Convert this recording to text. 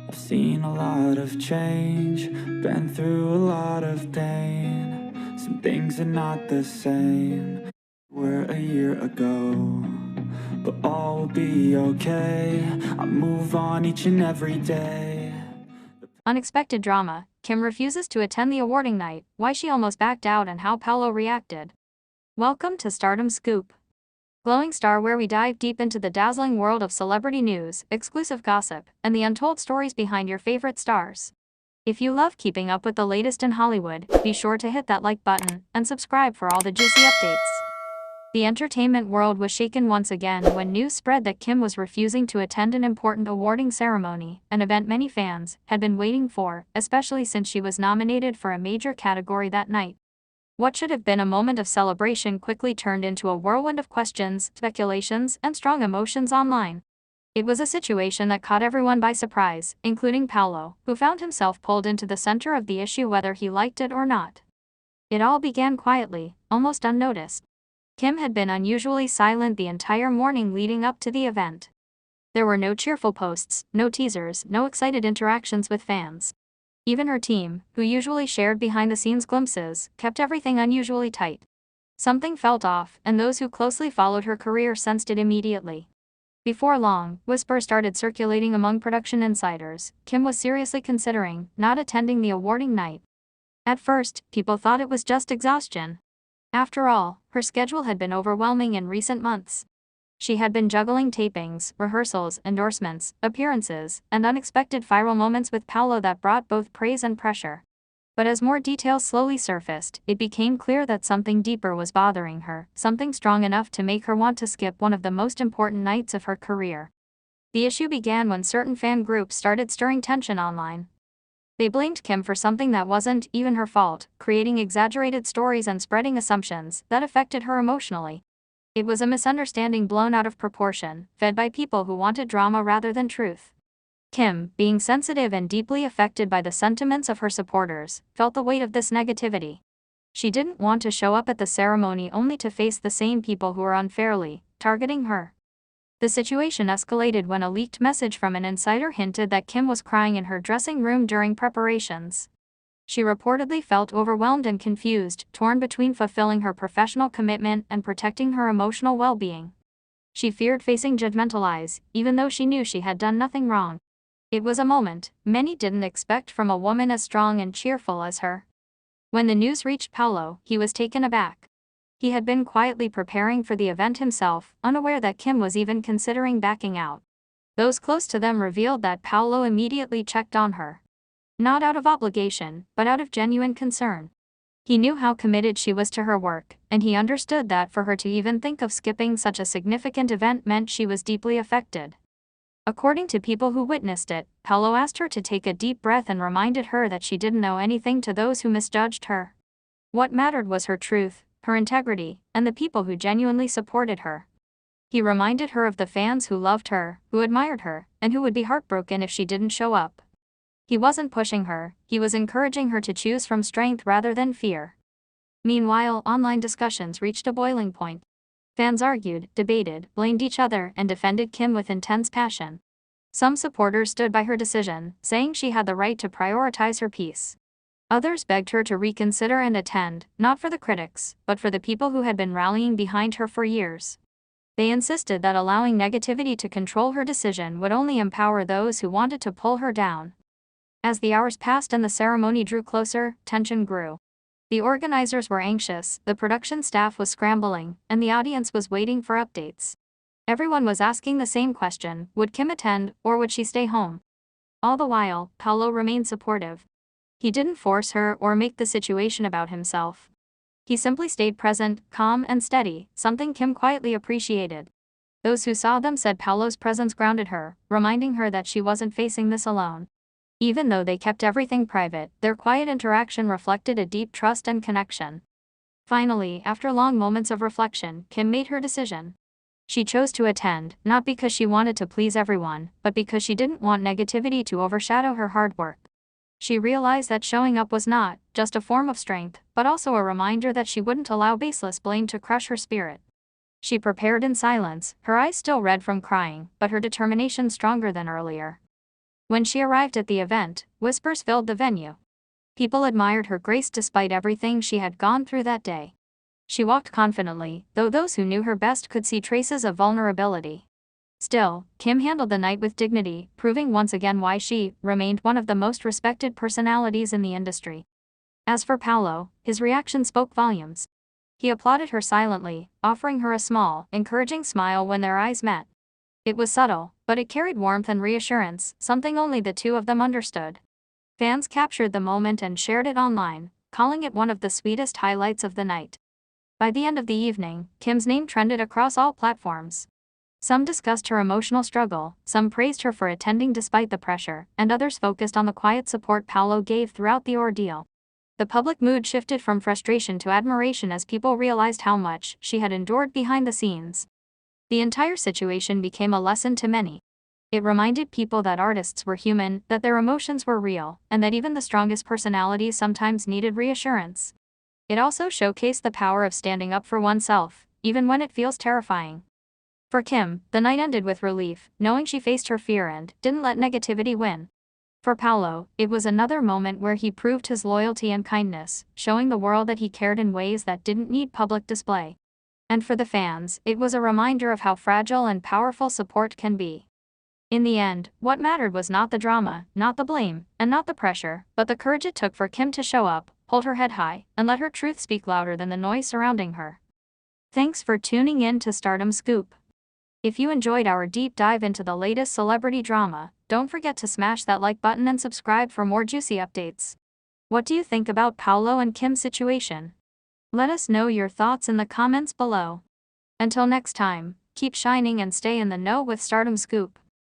I've seen a lot of change, been through a lot of pain. Some things are not the same were a year ago, but all will be okay. I move on each and every day. Unexpected drama. Kim refuses to attend the awarding night, why she almost backed out and how Paulo reacted. Welcome to Stardom Scoop. Glowing Star, where we dive deep into the dazzling world of celebrity news, exclusive gossip, and the untold stories behind your favorite stars. If you love keeping up with the latest in Hollywood, be sure to hit that like button and subscribe for all the juicy updates. The entertainment world was shaken once again when news spread that Kim was refusing to attend an important awarding ceremony, an event many fans had been waiting for, especially since she was nominated for a major category that night. What should have been a moment of celebration quickly turned into a whirlwind of questions, speculations, and strong emotions online. It was a situation that caught everyone by surprise, including Paulo, who found himself pulled into the center of the issue whether he liked it or not. It all began quietly, almost unnoticed. Kim had been unusually silent the entire morning leading up to the event. There were no cheerful posts, no teasers, no excited interactions with fans. Even her team, who usually shared behind-the-scenes glimpses, kept everything unusually tight. Something felt off, and those who closely followed her career sensed it immediately. Before long, whispers started circulating among production insiders. Kim was seriously considering not attending the awarding night. At first, people thought it was just exhaustion. After all, her schedule had been overwhelming in recent months. She had been juggling tapings, rehearsals, endorsements, appearances, and unexpected viral moments with Paulo that brought both praise and pressure. But as more details slowly surfaced, it became clear that something deeper was bothering her, something strong enough to make her want to skip one of the most important nights of her career. The issue began when certain fan groups started stirring tension online. They blamed Kim for something that wasn't even her fault, creating exaggerated stories and spreading assumptions that affected her emotionally. It was a misunderstanding blown out of proportion, fed by people who wanted drama rather than truth. Kim, being sensitive and deeply affected by the sentiments of her supporters, felt the weight of this negativity. She didn't want to show up at the ceremony only to face the same people who were unfairly targeting her. The situation escalated when a leaked message from an insider hinted that Kim was crying in her dressing room during preparations. She reportedly felt overwhelmed and confused, torn between fulfilling her professional commitment and protecting her emotional well-being. She feared facing judgmental eyes, even though she knew she had done nothing wrong. It was a moment many didn't expect from a woman as strong and cheerful as her. When the news reached Paulo, he was taken aback. He had been quietly preparing for the event himself, unaware that Kim was even considering backing out. Those close to them revealed that Paulo immediately checked on her. Not out of obligation, but out of genuine concern. He knew how committed she was to her work, and he understood that for her to even think of skipping such a significant event meant she was deeply affected. According to people who witnessed it, Paulo asked her to take a deep breath and reminded her that she didn't owe anything to those who misjudged her. What mattered was her truth, her integrity, and the people who genuinely supported her. He reminded her of the fans who loved her, who admired her, and who would be heartbroken if she didn't show up. He wasn't pushing her, he was encouraging her to choose from strength rather than fear. Meanwhile, online discussions reached a boiling point. Fans argued, debated, blamed each other, and defended Kim with intense passion. Some supporters stood by her decision, saying she had the right to prioritize her peace. Others begged her to reconsider and attend, not for the critics, but for the people who had been rallying behind her for years. They insisted that allowing negativity to control her decision would only empower those who wanted to pull her down. As the hours passed and the ceremony drew closer, tension grew. The organizers were anxious, the production staff was scrambling, and the audience was waiting for updates. Everyone was asking the same question: would Kim attend, or would she stay home? All the while, Paulo remained supportive. He didn't force her or make the situation about himself. He simply stayed present, calm and steady, something Kim quietly appreciated. Those who saw them said Paulo's presence grounded her, reminding her that she wasn't facing this alone. Even though they kept everything private, their quiet interaction reflected a deep trust and connection. Finally, after long moments of reflection, Kim made her decision. She chose to attend, not because she wanted to please everyone, but because she didn't want negativity to overshadow her hard work. She realized that showing up was not just a form of strength, but also a reminder that she wouldn't allow baseless blame to crush her spirit. She prepared in silence, her eyes still red from crying, but her determination stronger than earlier. When she arrived at the event, whispers filled the venue. People admired her grace despite everything she had gone through that day. She walked confidently, though those who knew her best could see traces of vulnerability. Still, Kim handled the night with dignity, proving once again why she remained one of the most respected personalities in the industry. As for Paulo, his reaction spoke volumes. He applauded her silently, offering her a small, encouraging smile when their eyes met. It was subtle, but it carried warmth and reassurance, something only the two of them understood. Fans captured the moment and shared it online, calling it one of the sweetest highlights of the night. By the end of the evening, Kim's name trended across all platforms. Some discussed her emotional struggle, some praised her for attending despite the pressure, and others focused on the quiet support Paulo gave throughout the ordeal. The public mood shifted from frustration to admiration as people realized how much she had endured behind the scenes. The entire situation became a lesson to many. It reminded people that artists were human, that their emotions were real, and that even the strongest personalities sometimes needed reassurance. It also showcased the power of standing up for oneself, even when it feels terrifying. For Kim, the night ended with relief, knowing she faced her fear and didn't let negativity win. For Paulo, it was another moment where he proved his loyalty and kindness, showing the world that he cared in ways that didn't need public display. And for the fans, it was a reminder of how fragile and powerful support can be. In the end, what mattered was not the drama, not the blame, and not the pressure, but the courage it took for Kim to show up, hold her head high, and let her truth speak louder than the noise surrounding her. Thanks for tuning in to Stardom Scoop. If you enjoyed our deep dive into the latest celebrity drama, don't forget to smash that like button and subscribe for more juicy updates. What do you think about Paulo and Kim's situation? Let us know your thoughts in the comments below. Until next time, keep shining and stay in the know with Stardom Scoop.